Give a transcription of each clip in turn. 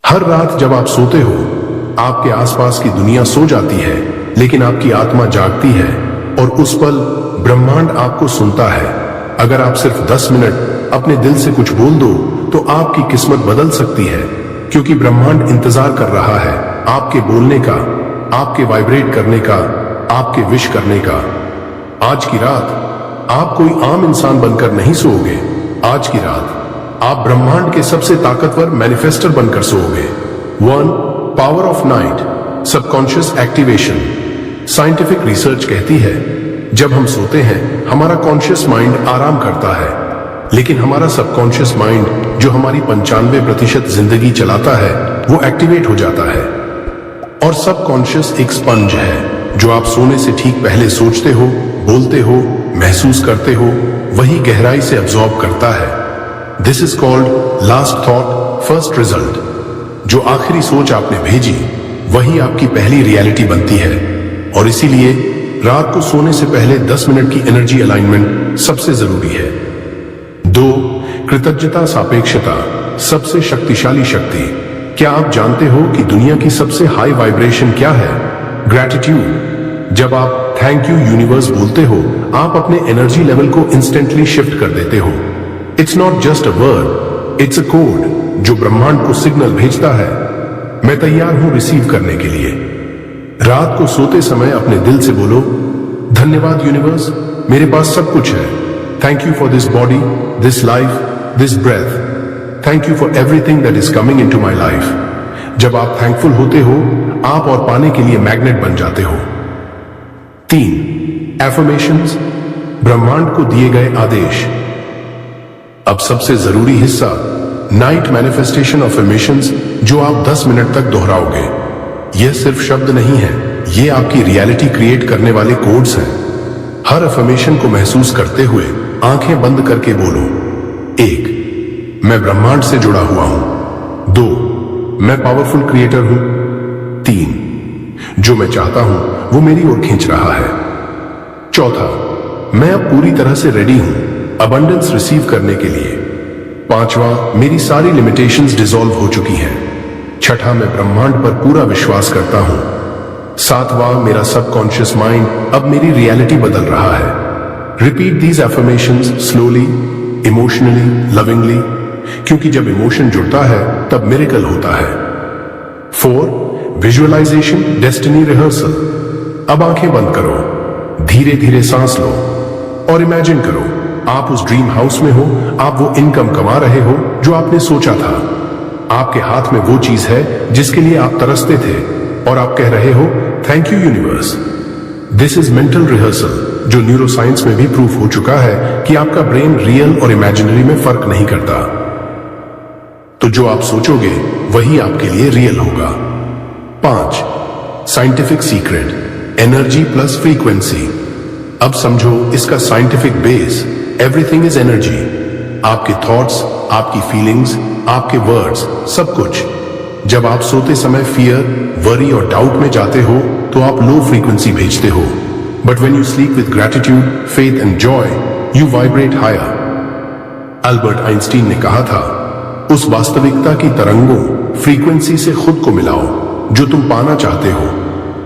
हर रात जब आप सोते हो, आपके आसपास की दुनिया सो जाती है, लेकिन आपकी आत्मा जागती है और उस पल ब्रह्मांड आपको सुनता है। अगर आप सिर्फ 10 मिनट अपने दिल से कुछ बोल दो तो आपकी किस्मत बदल सकती है, क्योंकि ब्रह्मांड इंतजार कर रहा है आपके बोलने का, आपके वाइब्रेट करने का, आपके विश करने का। आज की रात आप कोई आम इंसान बनकर नहीं सोओगे। आज की रात आप ब्रह्मांड के सबसे ताकतवर मैनिफेस्टर बनकर सोओगे। 1. Power of night, subconscious activation. Scientific research कहती है जब हम सोते हैं हमारा कॉन्शियस माइंड आराम करता है, लेकिन हमारा सबकॉन्शियस माइंड जो हमारी 95% जिंदगी चलाता है वो एक्टिवेट हो जाता है। और सबकॉन्शियस एक स्पंज है, जो आप सोने से ठीक पहले सोचते हो, बोलते हो, महसूस करते हो, वही गहराई से अब्सॉर्ब करता है। This is called last thought first result. जो आखिरी सोच आपने भेजी वही आपकी पहली रियलिटी बनती है। और इसीलिए रात को सोने से पहले 10 मिनट की एनर्जी अलाइनमेंट सबसे जरूरी है। 2. कृतज्ञता सापेक्षता, सबसे शक्तिशाली शक्ति। क्या आप जानते हो कि दुनिया की सबसे हाई वाइब्रेशन क्या है? ग्रैटिट्यूड। जब आप थैंक यू यूनिवर्स बोलते हो, आप अपने एनर्जी लेवल को इंस्टेंटली शिफ्ट कर देते हो। It's not just a word, it's a code जो ब्रह्मांड को सिग्नल भेजता है, मैं तैयार हूं रिसीव करने के लिए। रात को सोते समय अपने दिल से बोलो, धन्यवाद यूनिवर्स, मेरे पास सब कुछ है। Thank you for this body, this life, this breath. Thank you for everything that is coming into my life. जब आप थैंकफुल होते हो, आप और पाने के लिए मैग्नेट बन जाते हो। 3. एफर्मेशंस, ब्रह्मांड को दिए गए आदेश। अब सबसे जरूरी हिस्सा, नाइट मैनिफेस्टेशन ऑफ अफर्मेशंस, जो आप 10 मिनट तक दोहराओगे। यह सिर्फ शब्द नहीं है, ये आपकी रियलिटी क्रिएट करने वाले कोड्स हैं। हर अफर्मेशन को महसूस करते हुए आंखें बंद करके बोलो। 1. मैं ब्रह्मांड से जुड़ा हुआ हूं। 2. मैं पावरफुल क्रिएटर हूं। 3. जो मैं चाहता हूं वो मेरी ओर खींच रहा है। 4. मैं अब पूरी तरह से रेडी हूं अबंडेंस रिसीव करने के लिए। 5. मेरी सारी लिमिटेशंस डिसॉल्व हो चुकी हैं। 6. मैं ब्रह्मांड पर पूरा विश्वास करता हूं। 7. मेरा सबकॉन्शियस माइंड अब मेरी रियलिटी बदल रहा है। Repeat these affirmations slowly, emotionally, lovingly, क्योंकि जब इमोशन जुड़ता है तब मिरेकल होता है। 4. Visualization destiny rehearsal. अब आंखें बंद करो, धीरे धीरे सांस लो और इमेजिन करो आप उस ड्रीम हाउस में हो, आप वो इनकम कमा रहे हो जो आपने सोचा था। आपके हाथ में वो चीज है जिसके लिए आप तरसते थे और आप कह रहे हो thank you universe. This is mental rehearsal, जो न्यूरोसाइंस में भी प्रूफ हो चुका है कि आपका ब्रेन रियल और इमेजिनरी में फर्क नहीं करता। तो जो आप सोचोगे वही आपके लिए रियल होगा। 5. Scientific secret, energy plus frequency. अब समझो इसका scientific base, everything is energy. आपके थॉट्स, आपकी फीलिंग्स, आपके वर्ड्स, सब कुछ। जब आप सोते समय फियर, वरी और डाउट में जाते हो तो आप लो फ्रीक्वेंसी भेजते हो। But when you sleep with gratitude, faith and joy, you vibrate higher. Albert Einstein ने कहा था, उस वास्तविकता की तरंगों, फ्रीक्वेंसी से खुद को मिलाओ जो तुम पाना चाहते हो,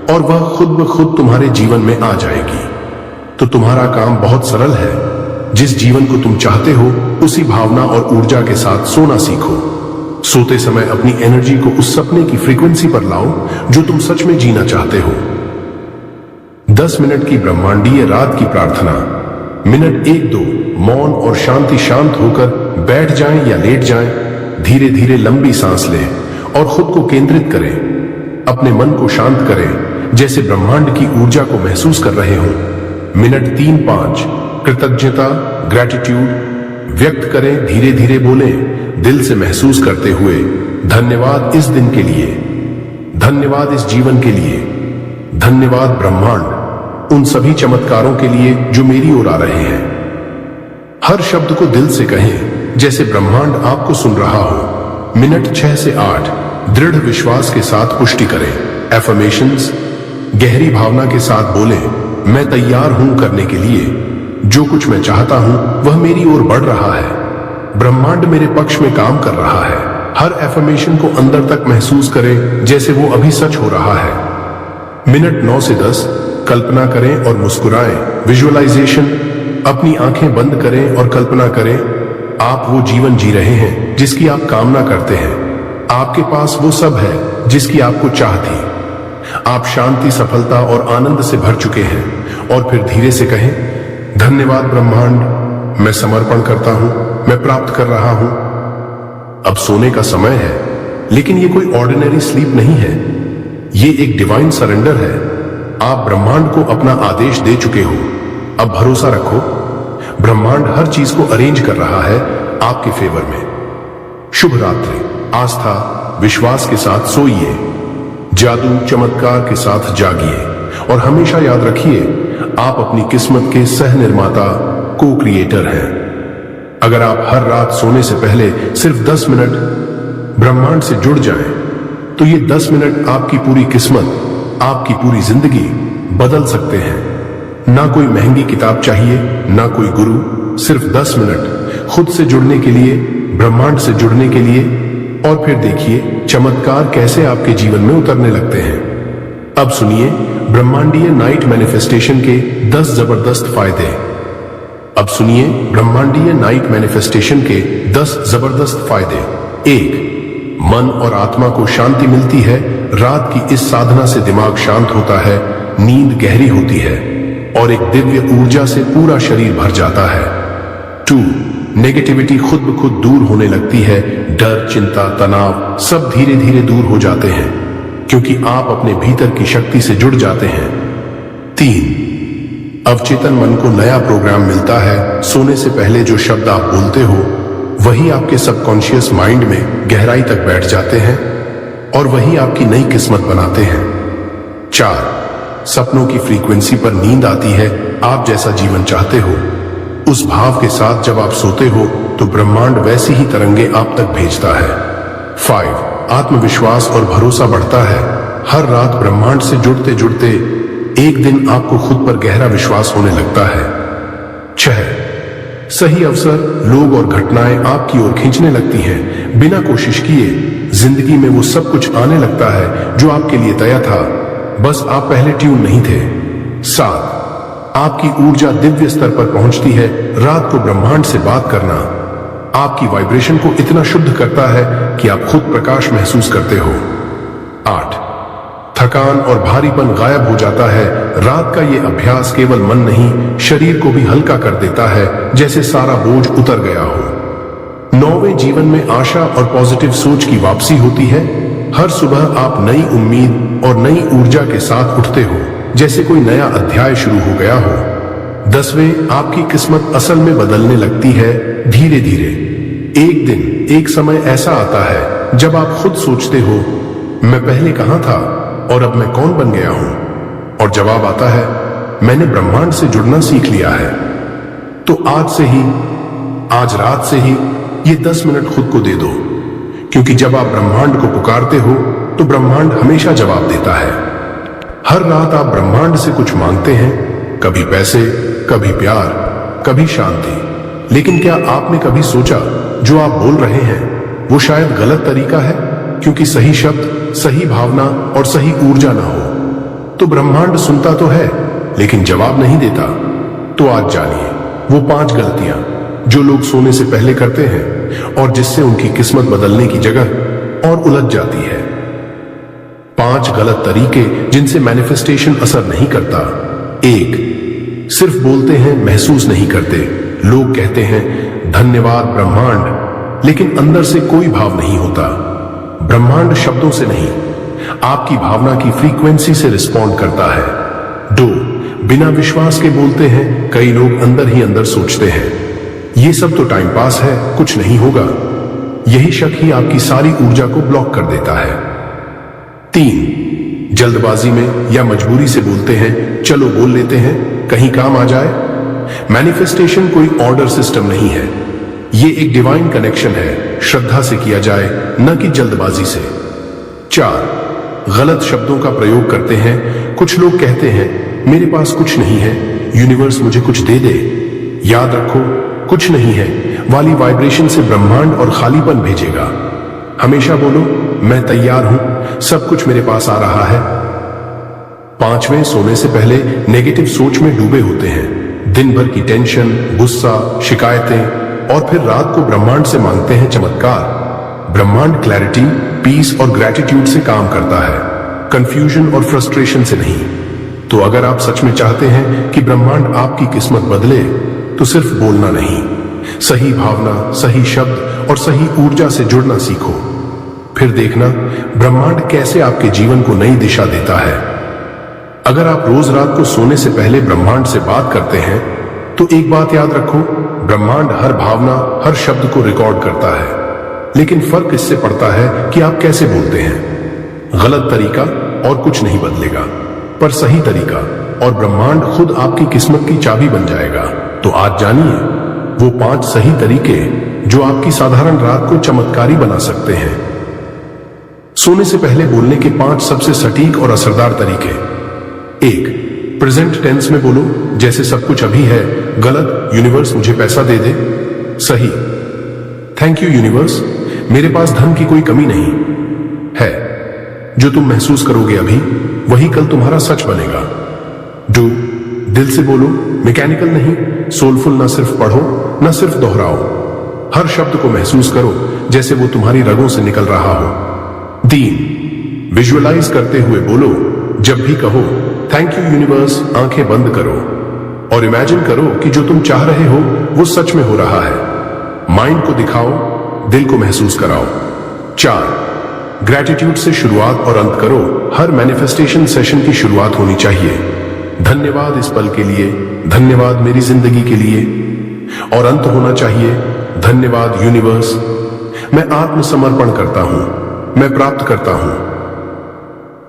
और वह खुद ब खुद तुम्हारे जीवन में आ जाएगी। तो तुम्हारा काम बहुत सरल है, जिस जीवन को तुम चाहते हो उसी भावना और ऊर्जा के साथ सोना सीखो। सोते समय अपनी एनर्जी को उस सपने की फ्रीक्वेंसी पर लाओ जो तुम सच में जीना चाहते हो। 10 मिनट की ब्रह्मांडीय रात की प्रार्थना। मिनट 1-2 मौन और शांति, शांत होकर बैठ जाएं या लेट जाएं। धीरे धीरे लंबी सांस लें और खुद को केंद्रित करें। अपने मन को शांत करें, जैसे ब्रह्मांड की ऊर्जा को महसूस कर रहे हो। मिनट 3-5 कृतज्ञता, ग्रैटिट्यूड व्यक्त करें। धीरे धीरे बोलें, दिल से महसूस करते हुए, धन्यवाद इस दिन के लिए, धन्यवाद इस जीवन के लिए, धन्यवाद ब्रह्मांड उन सभी चमत्कारों के लिए जो मेरी ओर आ रहे हैं। हर शब्द को दिल से कहें, जैसे ब्रह्मांड आपको सुन रहा हो। मिनट 6 से 8 दृढ़ विश्वास के साथ पुष्टि करें। एफर्मेशंस गहरी भावना के साथ बोलें, मैं तैयार हूं करने के लिए, जो कुछ मैं चाहता हूं वह मेरी ओर बढ़ रहा है। ब्रह्मांड मेरे पक्ष में काम कर रहा है। हर एफर्मेशन को अंदर तक महसूस करें जैसे वो अभी सच हो रहा है। मिनट 9 से 10 कल्पना करें और मुस्कुराएं। विजुअलाइजेशन, अपनी आंखें बंद करें और कल्पना करें आप वो जीवन जी रहे हैं जिसकी आप कामना करते हैं। आपके पास वो सब है जिसकी आपको चाह थी। आप शांति, सफलता और आनंद से भर चुके हैं। और फिर धीरे से कहें, धन्यवाद ब्रह्मांड, मैं समर्पण करता हूं, मैं प्राप्त कर रहा हूं। अब सोने का समय है, लेकिन ये कोई ऑर्डिनरी स्लीप नहीं है, ये एक डिवाइन सरेंडर है। आप ब्रह्मांड को अपना आदेश दे चुके हो। अब भरोसा रखो, ब्रह्मांड हर चीज को अरेंज कर रहा है आपके फेवर में। शुभ रात्रि। आस्था, विश्वास के साथ सोइए, जादू, चमत्कार के साथ जागिए और हमेशा याद रखिए आप अपनी किस्मत के सह निर्माता, को क्रिएटर हैं। अगर आप हर रात सोने से पहले सिर्फ 10 मिनट ब्रह्मांड से जुड़ जाएं, तो ये 10 मिनट आपकी पूरी किस्मत, आपकी पूरी जिंदगी बदल सकते हैं। ना कोई महंगी किताब चाहिए, ना कोई गुरु, सिर्फ 10 मिनट खुद से जुड़ने के लिए, ब्रह्मांड से जुड़ने के लिए, और फिर देखिए चमत्कार कैसे आपके जीवन में उतरने लगते हैं। अब सुनिए ब्रह्मांडीय नाइट मैनिफेस्टेशन के 10 जबरदस्त फायदे। अब सुनिए ब्रह्मांडीय नाइट मैनिफेस्टेशन के 10 जबरदस्त फायदे। 1. मन और आत्मा को शांति मिलती है। रात की इस साधना से दिमाग शांत होता है, नींद गहरी होती है और एक दिव्य ऊर्जा से पूरा शरीर भर जाता है। 2. नेगेटिविटी खुद ब खुद दूर होने लगती है। डर, चिंता, तनाव सब धीरे धीरे दूर हो जाते हैं क्योंकि आप अपने भीतर की शक्ति से जुड़ जाते हैं। 3. अवचेतन मन को नया प्रोग्राम मिलता है। सोने से पहले जो शब्द आप बोलते हो वही आपके सबकॉन्शियस माइंड में गहराई तक बैठ जाते हैं और वही आपकी नई किस्मत बनाते हैं। 4. सपनों की फ्रीक्वेंसी पर नींद आती है। आप जैसा जीवन चाहते हो उस भाव के साथ जब आप सोते हो तो ब्रह्मांड वैसी ही तरंगे आप तक भेजता है। 5. आत्मविश्वास और भरोसा बढ़ता है। हर रात ब्रह्मांड से जुड़ते जुड़ते एक दिन आपको खुद पर गहरा विश्वास होने लगता है। 6. सही अवसर, लोग और घटनाएं आपकी ओर खींचने लगती हैं। बिना कोशिश किए जिंदगी में वो सब कुछ आने लगता है जो आपके लिए तय था, बस आप पहले ट्यून नहीं थे। 7. आपकी ऊर्जा दिव्य स्तर पर पहुंचती है। रात को ब्रह्मांड से बात करना आपकी वाइब्रेशन को इतना शुद्ध करता है कि आप खुद प्रकाश महसूस करते हो। 8. थकान और भारीपन गायब हो जाता है। रात का ये अभ्यास केवल मन नहीं, शरीर को भी हल्का कर देता है, जैसे सारा बोझ उतर गया हो। 9वें, जीवन में आशा और पॉजिटिव सोच की वापसी होती है। हर सुबह आप नई उम्मीद और नई ऊर्जा के साथ उठते हो, जैसे कोई नया अध्याय शुरू हो गया हो। 10वें, आपकी किस्मत असल में बदलने लगती है धीरे धीरे। एक दिन, एक समय ऐसा आता है जब आप खुद सोचते हो, मैं पहले कहां था और अब मैं कौन बन गया हूं? और जवाब आता है, मैंने ब्रह्मांड से जुड़ना सीख लिया है। तो आज रात से ही ये 10 मिनट खुद को दे दो, क्योंकि जब आप ब्रह्मांड को पुकारते हो तो ब्रह्मांड हमेशा जवाब देता है। हर रात आप ब्रह्मांड से कुछ मांगते हैं, कभी पैसे, कभी प्यार, कभी शांति। लेकिन क्या आपने कभी सोचा जो आप बोल रहे हैं वो शायद गलत तरीका है, क्योंकि सही शब्द, सही भावना और सही ऊर्जा ना हो तो ब्रह्मांड सुनता तो है लेकिन जवाब नहीं देता। तो आज जानिए वो 5 गलतियां जो लोग सोने से पहले करते हैं और जिससे उनकी किस्मत बदलने की जगह और उलझ जाती है। 5 गलत तरीके जिनसे मैनिफेस्टेशन असर नहीं करता। 1. सिर्फ बोलते हैं, महसूस नहीं करते। लोग कहते हैं धन्यवाद ब्रह्मांड, लेकिन अंदर से कोई भाव नहीं होता। ब्रह्मांड शब्दों से नहीं, आपकी भावना की फ्रीक्वेंसी से रिस्पॉन्ड करता है। 2. बिना विश्वास के बोलते हैं। कई लोग अंदर ही अंदर सोचते हैं ये सब तो टाइम पास है, कुछ नहीं होगा। यही शक ही आपकी सारी ऊर्जा को ब्लॉक कर देता है। 3. जल्दबाजी में या मजबूरी से बोलते हैं, चलो बोल लेते हैं, कहीं काम आ जाए। मैनिफेस्टेशन कोई ऑर्डर सिस्टम नहीं है, ये एक डिवाइन कनेक्शन है। श्रद्धा से किया जाए, न कि जल्दबाजी से। 4. गलत शब्दों का प्रयोग करते हैं। कुछ लोग कहते हैं मेरे पास कुछ नहीं है, यूनिवर्स मुझे कुछ दे दे। याद रखो, कुछ नहीं है वाली वाइब्रेशन से ब्रह्मांड और खालीपन भेजेगा। हमेशा बोलो, मैं तैयार हूं, सब कुछ मेरे पास आ रहा है। पांचवें, सोने से पहले नेगेटिव सोच में डूबे होते हैं। दिन भर की टेंशन, गुस्सा, शिकायतें और फिर रात को ब्रह्मांड से मांगते हैं चमत्कार। ब्रह्मांड क्लैरिटी, पीस और ग्रैटिट्यूड से काम करता है, कंफ्यूजन और फ्रस्ट्रेशन से नहीं। तो अगर आप सच में चाहते हैं कि ब्रह्मांड आपकी किस्मत बदले, तो सिर्फ बोलना नहीं, सही भावना, सही शब्द और सही ऊर्जा से जुड़ना सीखो। फिर देखना ब्रह्मांड कैसे आपके जीवन को नई दिशा देता है। अगर आप रोज रात को सोने से पहले ब्रह्मांड से बात करते हैं, तो एक बात याद रखो, ब्रह्मांड हर भावना, हर शब्द को रिकॉर्ड करता है। लेकिन फर्क इससे पड़ता है कि आप कैसे बोलते हैं। गलत तरीका और कुछ नहीं बदलेगा, पर सही तरीका और ब्रह्मांड खुद आपकी किस्मत की चाबी बन जाएगा। तो आज जानिए वो 5 सही तरीके जो आपकी साधारण रात को चमत्कारी बना सकते हैं। सोने से पहले बोलने के 5 सबसे सटीक और असरदार तरीके। 1. प्रेजेंट टेंस में बोलो, जैसे सब कुछ अभी है। गलत, यूनिवर्स मुझे पैसा दे दे। सही, थैंक यू यूनिवर्स, मेरे पास धन की कोई कमी नहीं है। जो तुम महसूस करोगे अभी, वही कल तुम्हारा सच बनेगा। 2. दिल से बोलो, मैकेनिकल नहीं, सोलफुल। ना सिर्फ पढ़ो, ना सिर्फ दोहराओ, हर शब्द को महसूस करो जैसे वो तुम्हारी रगों से निकल रहा हो। 3. विजुअलाइज करते हुए बोलो, जब भी कहो थैंक यू यूनिवर्स, आंखें बंद करो और इमेजिन करो कि जो तुम चाह रहे हो वो सच में हो रहा है। माइंड को दिखाओ, दिल को महसूस कराओ। 4. ग्रैटिट्यूड से शुरुआत और अंत करो। हर मैनिफेस्टेशन सेशन की शुरुआत होनी चाहिए, धन्यवाद इस पल के लिए, धन्यवाद मेरी जिंदगी के लिए। और अंत होना चाहिए, धन्यवाद यूनिवर्स, मैं आत्मसमर्पण करता हूं, मैं प्राप्त करता हूं।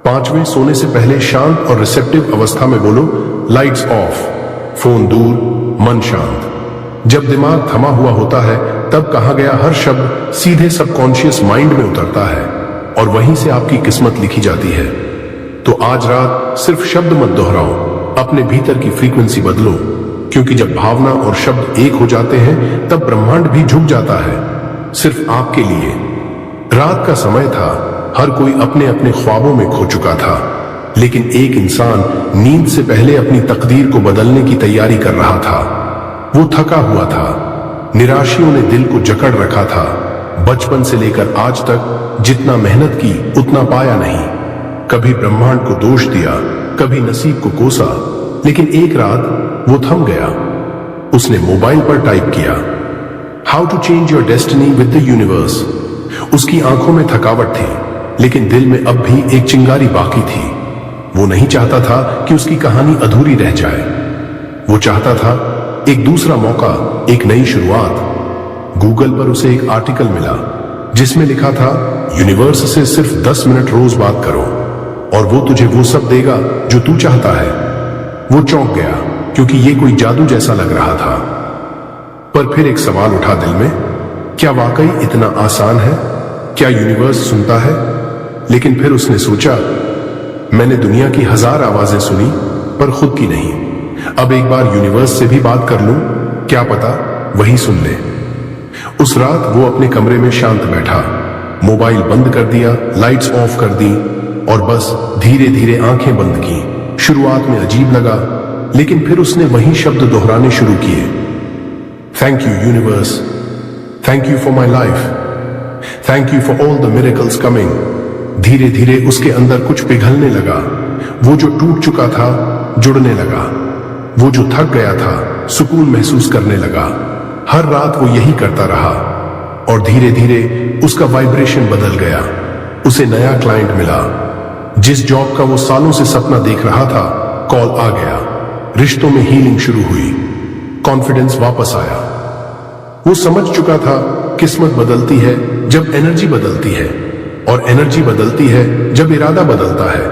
5वें, सोने से पहले शांत और रिसेप्टिव अवस्था में बोलो, लाइट्स ऑफ, फोन दूर, मन शांत। जब दिमाग थमा हुआ होता है, तब कहा गया हर शब्द सीधे सबकॉन्शियस माइंड में उतरता है और वहीं से आपकी किस्मत लिखी जाती है। तो आज रात सिर्फ शब्द मत दोहराओ, अपने भीतर की फ्रीक्वेंसी बदलो, क्योंकि जब भावना और शब्द एक हो जाते हैं, तब ब्रह्मांड भी झुक जाता है, सिर्फ आपके लिए। रात का समय था, हर कोई अपने अपने ख्वाबों में खो चुका था, लेकिन एक इंसान नींद से पहले अपनी तकदीर को बदलने की तैयारी कर रहा था। वो थका हुआ था, निराशियों ने दिल को जकड़ रखा था। बचपन से लेकर आज तक जितना मेहनत की उतना पाया नहीं। कभी ब्रह्मांड को दोष दिया, कभी नसीब को कोसा, लेकिन एक रात वो थम गया। उसने मोबाइल पर टाइप किया, how to change your destiny with the universe. उसकी आंखों में थकावट थी, लेकिन दिल में अब भी एक चिंगारी बाकी थी। वो नहीं चाहता था कि उसकी कहानी अधूरी रह जाए। वो चाहता था एक दूसरा मौका, एक नई शुरुआत। गूगल पर उसे एक आर्टिकल मिला जिसमें लिखा था, यूनिवर्स से सिर्फ 10 मिनट रोज बात करो और वो तुझे वो सब देगा जो तू चाहता है। वो चौंक गया, क्योंकि ये कोई जादू जैसा लग रहा था। पर फिर एक सवाल उठा दिल में, क्या वाकई इतना आसान है? क्या यूनिवर्स सुनता है? लेकिन फिर उसने सोचा, मैंने दुनिया की 1000 आवाजें सुनी, पर खुद की नहीं। अब एक बार यूनिवर्स से भी बात कर लूं, क्या पता वही सुन ले। उस रात वो अपने कमरे में शांत बैठा, मोबाइल बंद कर दिया, लाइट्स ऑफ कर दी और बस धीरे धीरे आंखें बंद की। शुरुआत में अजीब लगा, लेकिन फिर उसने वही शब्द दोहराने शुरू किए, thank you universe, thank you for my life, thank you for all the miracles coming. धीरे धीरे उसके अंदर कुछ पिघलने लगा। वो जो टूट चुका था जुड़ने लगा, वो जो थक गया था सुकून महसूस करने लगा। हर रात वो यही करता रहा और धीरे धीरे उसका वाइब्रेशन बदल गया। उसे नया क्लाइंट मिला, जिस जॉब का वो सालों से सपना देख रहा था, कॉल आ गया। रिश्तों में हीलिंग शुरू हुई, कॉन्फिडेंस वापस आया। वो समझ चुका था किस्मत बदलती है जब एनर्जी बदलती है, और एनर्जी बदलती है जब इरादा बदलता है।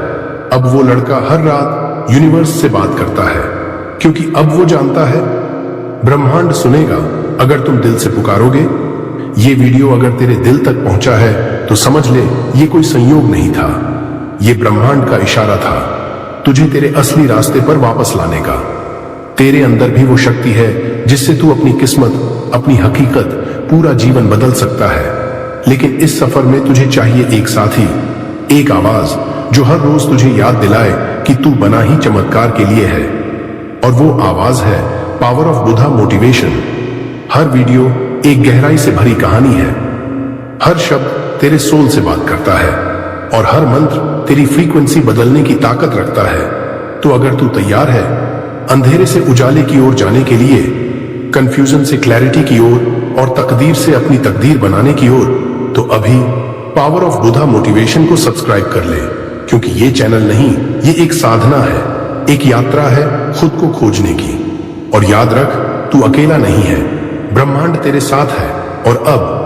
अब वो लड़का हर रात यूनिवर्स से बात करता है, क्योंकि अब वो जानता है ब्रह्मांड सुनेगा अगर तुम दिल से पुकारोगे। ये वीडियो अगर तेरे दिल तक पहुंचा है तो समझ ले, ये कोई संयोग नहीं था, ये ब्रह्मांड का इशारा था तुझे तेरे असली रास्ते पर वापस लाने का। तेरे अंदर भी वो शक्ति है जिससे तू अपनी किस्मत, अपनी हकीकत, पूरा जीवन बदल सकता है। लेकिन इस सफर में तुझे चाहिए एक साथी, एक आवाज जो हर रोज तुझे याद दिलाए कि तू बना ही चमत्कार के लिए है। और वो आवाज है पावर ऑफ बुधा मोटिवेशन। हर वीडियो एक गहराई से भरी कहानी है, हर शब्द तेरे सोल से बात करता है और हर मंत्र तेरी फ्रीक्वेंसी बदलने की ताकत रखता है। तो अगर तू तैयार है अंधेरे से उजाले की ओर जाने के लिए, कंफ्यूजन से क्लैरिटी की ओर और तकदीर से अपनी तकदीर बनाने की ओर, तो अभी पावर ऑफ बुधा मोटिवेशन को सब्सक्राइब कर ले, क्योंकि ये चैनल नहीं, ये एक साधना है, एक यात्रा है खुद को खोजने की। और याद रख, तू अकेला नहीं है, ब्रह्मांड तेरे साथ है। और अब